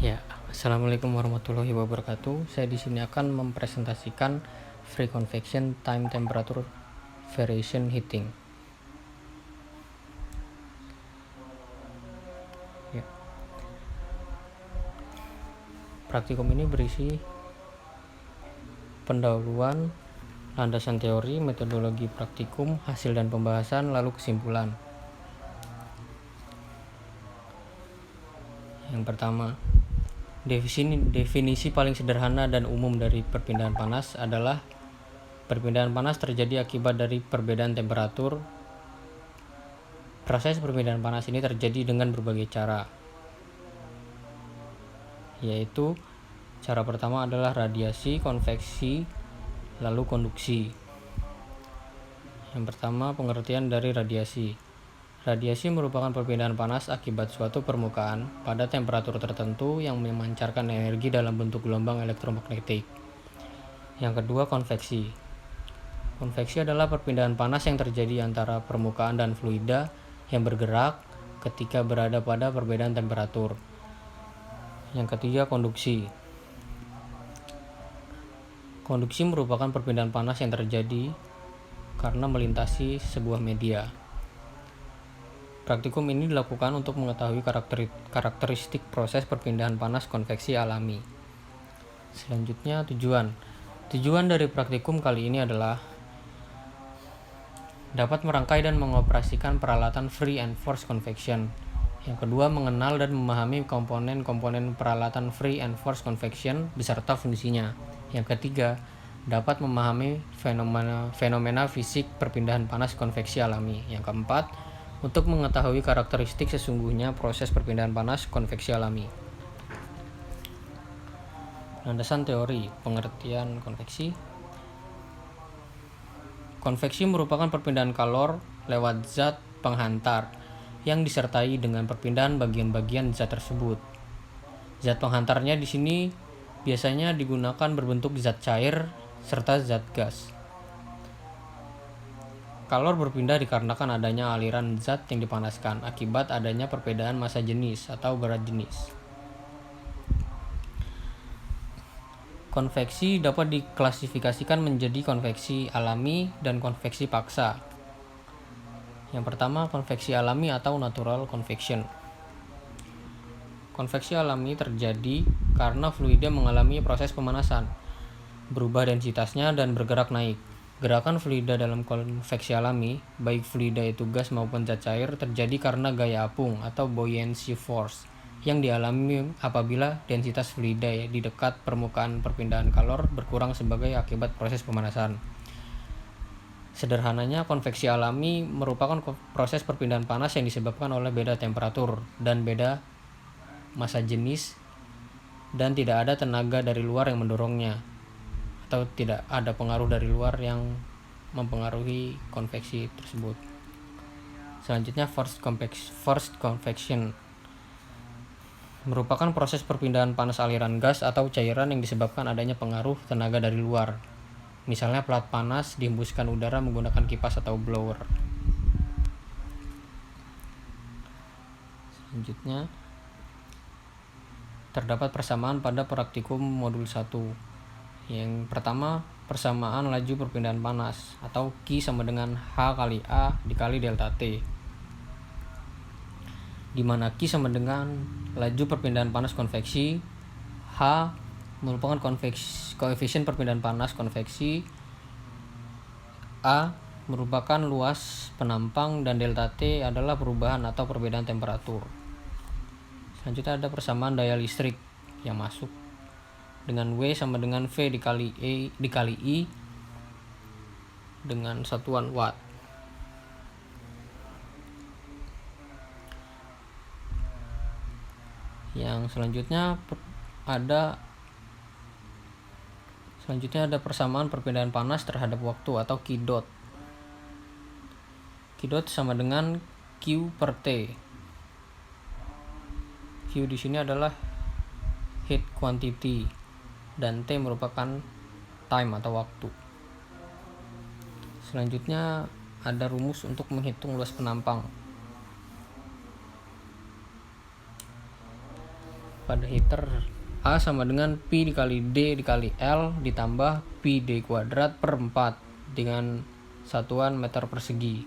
Ya, assalamualaikum warahmatullahi wabarakatuh. Saya di sini akan mempresentasikan free convection time temperature variation heating. Ya, praktikum ini berisi pendahuluan, landasan teori, metodologi praktikum, hasil dan pembahasan, lalu kesimpulan. Yang pertama, definisi paling sederhana dan umum dari perpindahan panas adalah perpindahan panas terjadi akibat dari perbedaan temperatur. Proses perpindahan panas ini terjadi dengan berbagai cara, yaitu cara pertama adalah radiasi, konveksi, lalu konduksi. Yang pertama, pengertian dari radiasi. Radiasi merupakan perpindahan panas akibat suatu permukaan pada temperatur tertentu yang memancarkan energi dalam bentuk gelombang elektromagnetik. Yang kedua, konveksi. Konveksi adalah perpindahan panas yang terjadi antara permukaan dan fluida yang bergerak ketika berada pada perbedaan temperatur. Yang ketiga, konduksi. Konduksi merupakan perpindahan panas yang terjadi karena melintasi sebuah media. Praktikum ini dilakukan untuk mengetahui karakteristik proses perpindahan panas konveksi alami. Selanjutnya, tujuan. Tujuan dari praktikum kali ini adalah dapat merangkai dan mengoperasikan peralatan free and forced convection. Yang kedua, mengenal dan memahami komponen-komponen peralatan free and forced convection beserta fungsinya. Yang ketiga, dapat memahami fenomena fisik perpindahan panas konveksi alami. Yang keempat, untuk mengetahui karakteristik sesungguhnya proses perpindahan panas konveksi alami. Landasan teori pengertian konveksi. Konveksi merupakan perpindahan kalor lewat zat penghantar yang disertai dengan perpindahan bagian-bagian zat tersebut. Zat penghantarnya di sini biasanya digunakan berbentuk zat cair serta zat gas. Kalor berpindah dikarenakan adanya aliran zat yang dipanaskan akibat adanya perbedaan massa jenis atau berat jenis. Konveksi dapat diklasifikasikan menjadi konveksi alami dan konveksi paksa. Yang pertama, konveksi alami atau natural convection. Konveksi alami terjadi karena fluida mengalami proses pemanasan, berubah densitasnya dan bergerak naik. Gerakan fluida dalam konveksi alami, baik fluida itu gas maupun zat cair, terjadi karena gaya apung atau buoyancy force yang dialami apabila densitas fluida di dekat permukaan perpindahan kalor berkurang sebagai akibat proses pemanasan. Sederhananya, konveksi alami merupakan proses perpindahan panas yang disebabkan oleh beda temperatur dan beda massa jenis dan tidak ada tenaga dari luar yang mendorongnya, atau tidak ada pengaruh dari luar yang mempengaruhi konveksi tersebut. Selanjutnya, forced convection merupakan proses perpindahan panas aliran gas atau cairan yang disebabkan adanya pengaruh tenaga dari luar. Misalnya pelat panas dihembuskan udara menggunakan kipas atau blower. Selanjutnya, terdapat persamaan pada praktikum modul 1. Yang pertama, persamaan laju perpindahan panas atau Q sama dengan H kali A dikali delta T, di mana Q sama dengan laju perpindahan panas konveksi, H merupakan koefisien perpindahan panas konveksi, A merupakan luas penampang, dan delta T adalah perubahan atau perbedaan temperatur. Selanjutnya ada persamaan daya listrik yang masuk dengan W sama dengan V dikali I dengan satuan watt. Yang selanjutnya ada persamaan perpindahan panas terhadap waktu atau Q dot. Q dot sama dengan Q per T. Q di sini adalah heat quantity dan T merupakan time atau waktu. Selanjutnya ada rumus untuk menghitung luas penampang. pada heater A sama dengan Pi dikali D dikali L ditambah Pi D kuadrat per 4 dengan satuan meter persegi.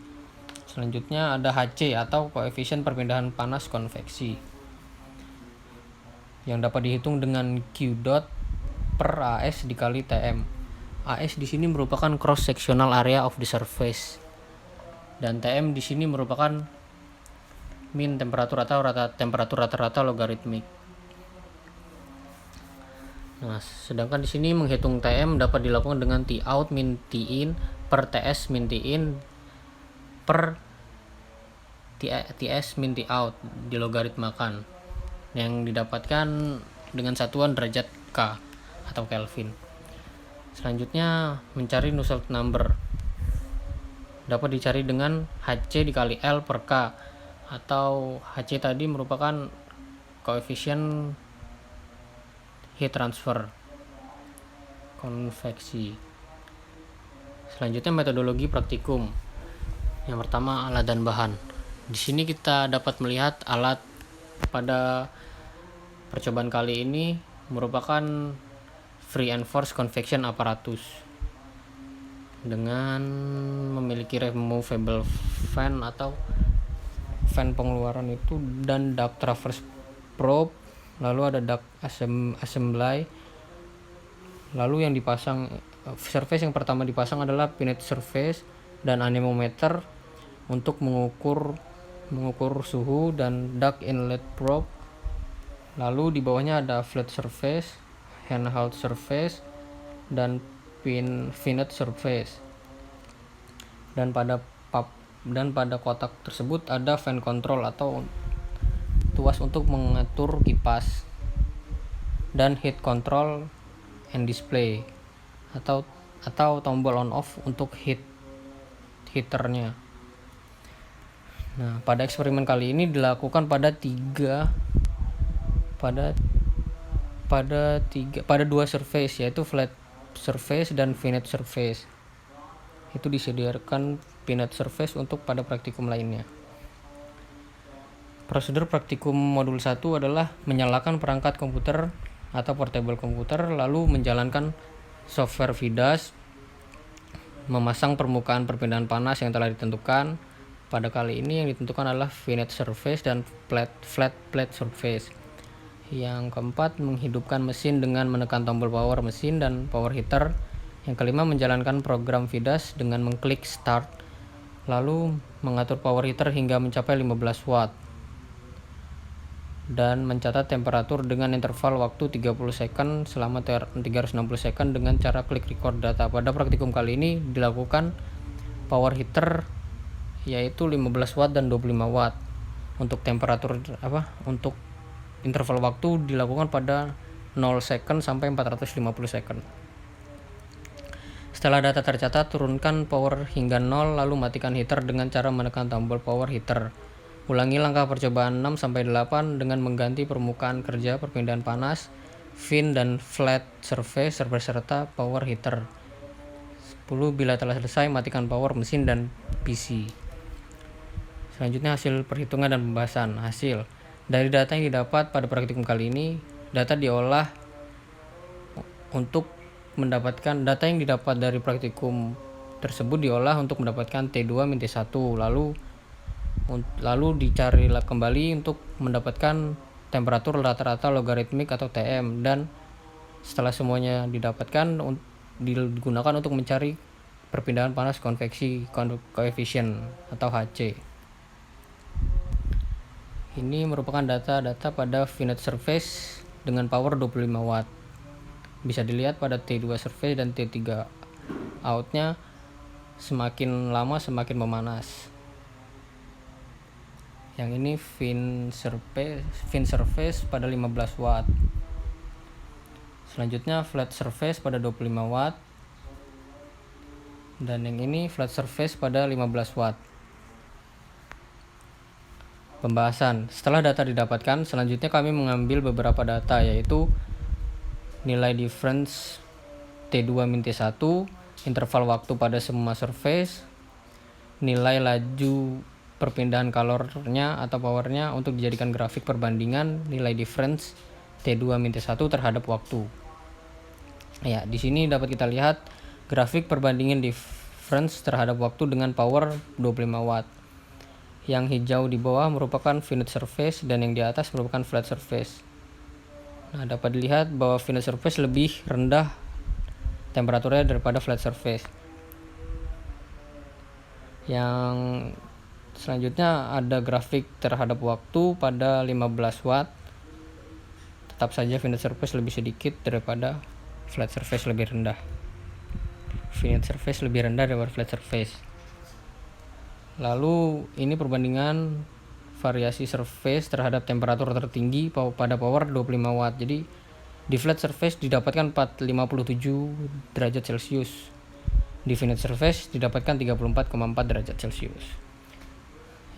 Selanjutnya ada HC atau koefisien perpindahan panas konveksi yang dapat dihitung dengan Q dot per AS dikali TM. AS di sini merupakan cross sectional area of the surface dan TM di sini merupakan min temperatur atau temperatur rata-rata logaritmik. Nah, sedangkan di sini menghitung TM dapat dilakukan dengan T out min T in per TS min T in per TS min T out dilogaritmakan yang didapatkan dengan satuan derajat K atau Kelvin. Selanjutnya mencari Nusselt number dapat dicari dengan HC dikali L per K atau HC tadi merupakan koefisien heat transfer konveksi. Selanjutnya metodologi praktikum. Yang pertama alat dan bahan. Di sini kita dapat melihat alat pada percobaan kali ini merupakan free and force convection apparatus dengan memiliki removable fan atau fan pengeluaran itu dan duct traverse probe, lalu ada duct assembly, lalu yang dipasang surface yang pertama dipasang adalah finite surface dan anemometer untuk mengukur suhu dan duct inlet probe, lalu di bawahnya ada flat surface, handheld surface dan finite surface, dan pada kotak tersebut ada fan control atau tuas untuk mengatur kipas dan heat control and display atau tombol on off untuk heaternya. Nah, pada eksperimen kali ini dilakukan pada dua surface, yaitu flat surface dan finite surface. Itu disediakan finite surface untuk pada praktikum lainnya. Prosedur praktikum modul 1 adalah menyalakan perangkat komputer atau portable komputer, lalu menjalankan software VIDAS, memasang permukaan perpindahan panas yang telah ditentukan. Pada kali ini yang ditentukan adalah finite surface dan flat plate surface. Yang keempat, menghidupkan mesin dengan menekan tombol power mesin dan power heater. Yang kelima, menjalankan program VIDAS dengan mengklik start, lalu mengatur power heater hingga mencapai 15 watt dan mencatat temperatur dengan interval waktu 30 second selama 360 second dengan cara klik record data. Pada praktikum kali ini dilakukan power heater yaitu 15 watt dan 25 watt. Untuk temperatur untuk interval waktu dilakukan pada 0 second sampai 450 second. Setelah data tercatat, turunkan power hingga 0 lalu matikan heater dengan cara menekan tombol power heater. Ulangi langkah percobaan 6-8 dengan mengganti permukaan kerja perpindahan panas, fin dan flat surface serta power heater. 10 bila telah selesai, matikan power mesin dan PC. Selanjutnya hasil perhitungan dan pembahasan. Hasil dari data yang didapat pada praktikum kali ini, data diolah untuk mendapatkan data yang didapat dari praktikum tersebut diolah untuk mendapatkan T2-T1, lalu dicari kembali untuk mendapatkan temperatur rata-rata logaritmik atau TM, dan setelah semuanya didapatkan digunakan untuk mencari perpindahan panas konveksi koefisien atau HC. Ini merupakan data pada finite surface dengan power 25 watt. Bisa dilihat pada T2 surface dan T3 outnya semakin lama semakin memanas. Yang ini fin surface pada 15 watt. Selanjutnya flat surface pada 25 watt. Dan yang ini flat surface pada 15 watt. Pembahasan. Setelah data didapatkan, selanjutnya kami mengambil beberapa data, yaitu nilai difference T2-T1, interval waktu pada semua surface, nilai laju perpindahan kalornya atau powernya untuk dijadikan grafik perbandingan nilai difference T2-1 terhadap waktu. Ya, di sini dapat kita lihat grafik perbandingan difference terhadap waktu dengan power 25 watt. Yang hijau di bawah merupakan finite surface dan yang di atas merupakan flat surface. Nah, dapat dilihat bahwa finite surface lebih rendah temperaturnya daripada flat surface. Yang selanjutnya ada grafik terhadap waktu pada 15 watt. Tetap saja finite surface lebih sedikit daripada flat surface lebih rendah. Finite surface lebih rendah daripada flat surface. Lalu ini perbandingan variasi surface terhadap temperatur tertinggi pada power 25 watt. Jadi di flat surface didapatkan 457 derajat Celcius. Di finite surface didapatkan 34,4 derajat Celcius.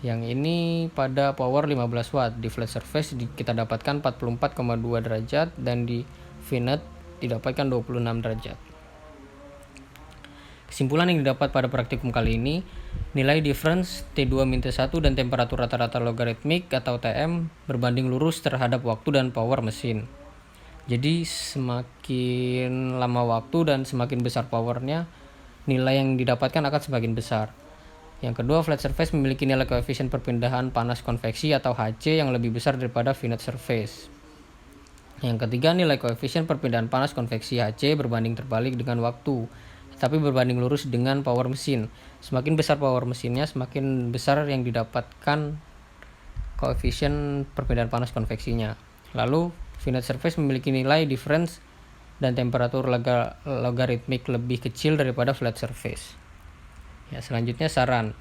Yang ini pada power 15 watt. Di flat surface kita dapatkan 44,2 derajat dan di finite didapatkan 26 derajat. Kesimpulan yang didapat pada praktikum kali ini, nilai difference T2-1 dan temperatur rata-rata logaritmik atau TM berbanding lurus terhadap waktu dan power mesin. Jadi semakin lama waktu dan semakin besar powernya, nilai yang didapatkan akan semakin besar. Yang kedua, flat surface memiliki nilai koefisien perpindahan panas konveksi atau Hc yang lebih besar daripada finite surface. Yang ketiga, nilai koefisien perpindahan panas konveksi Hc berbanding terbalik dengan waktu, tapi berbanding lurus dengan power mesin. Semakin besar power mesinnya, semakin besar yang didapatkan koefisien perpindahan panas konveksinya. Lalu, finite surface memiliki nilai difference dan temperatur logaritmik lebih kecil daripada flat surface. Ya, selanjutnya saran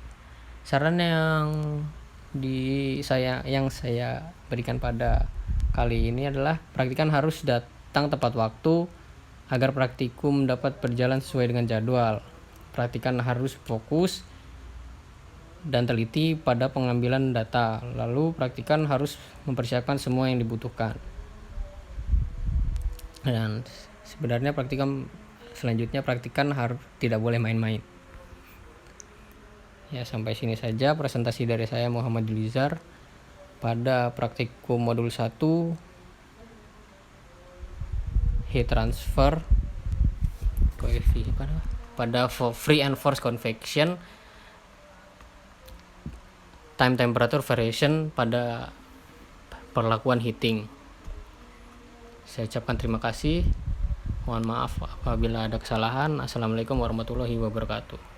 yang saya berikan pada kali ini adalah praktikan harus datang tepat waktu agar praktikum dapat berjalan sesuai dengan jadwal. Praktikan harus fokus dan teliti pada pengambilan data. Lalu praktikan harus mempersiapkan semua yang dibutuhkan. Dan sebenarnya praktikan harus tidak boleh main-main. Ya, sampai sini saja presentasi dari saya Muhammad Julizar pada praktikum modul 1 heat transfer pada free and forced convection time temperature variation pada perlakuan heating. Saya ucapkan terima kasih. Mohon maaf apabila ada kesalahan. Assalamualaikum warahmatullahi wabarakatuh.